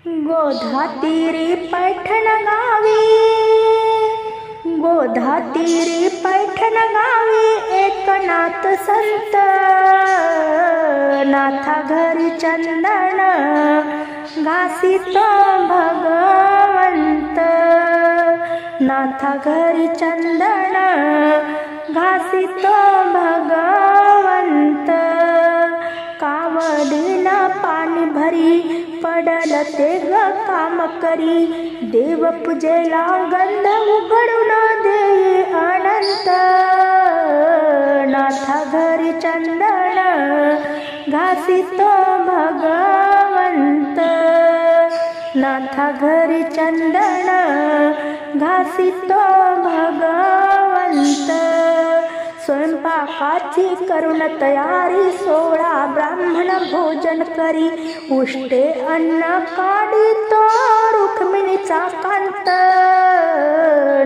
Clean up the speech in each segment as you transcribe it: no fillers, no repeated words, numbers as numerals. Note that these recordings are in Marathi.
गोधातीरी पैठण गावी, गोधातीरी पैठण गावी एक नाथ संत, नाथा घरी चंदन घासितो भगवंत, नाथा घरी चंदन घासितो भगवंत, कावडीला पाणी भरी पडल ते ग काम करी, देव पूजेला गंध उघडून देई अनंत, नाथा घरी चंदन घासितो भगवंत, नाथा घरी चंदन घासितो भगवंत, स्वयंपाकाची करून तयारी 16 ब्राह्मण भोजन करी, उष्टे अन्न काढितो रुक्मिणीचा कांत,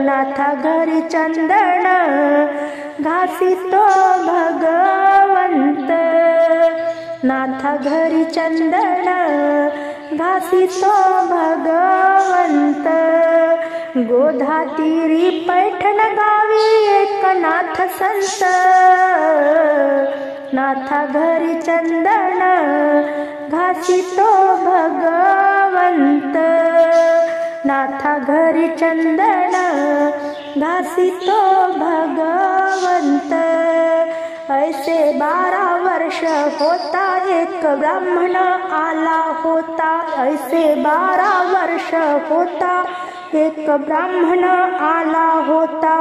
नाथा घरी चंदन घासितो भगवंत, नाथा घरी चंदन घासितो भगवंत, गोधातीरी पैठण गावी एक नाथ संत, नाथा घरी चंदन घासितो भगवंत, नाथा घरी चंदन घासितो भगवंत, ऐसे 12 वर्ष होता एक ब्राह्मण आला होता, ऐसे 12 वर्ष होता एक ब्राह्मण आला होता,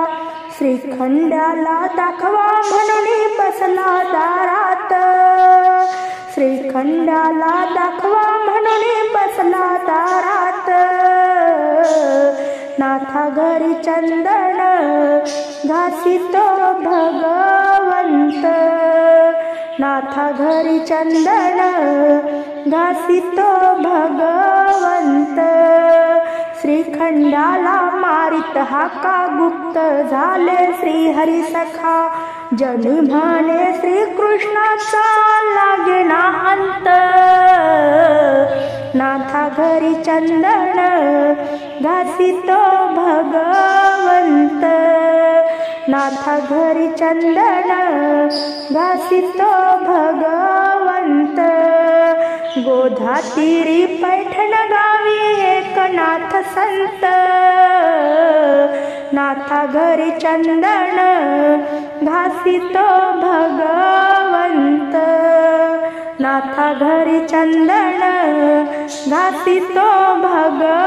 श्रीखंडाला दाखवा म्हणून बसला दारात, श्रीखंडाला दाखवा म्हणून बसला दारात, नाथा घरी चंदन घासितो भगवंत, नाथा घरी चंदन घासितो भगवंत, श्रीखंडाला मारित हाका गुप्त झाले श्रीहरी सखा, जनी म्हणे श्रीकृष्णाचा लागेना अंत, नाथा घरी चंदन घासितो भगवंत, नाथा घरी चंदन घासितो भगवंत, गोधातीरी पैठण गावी एक नाथ संत, नाथा घरी चंदन घासितो भगवंत, नाथा घरी चंदन घासितो भगवंत.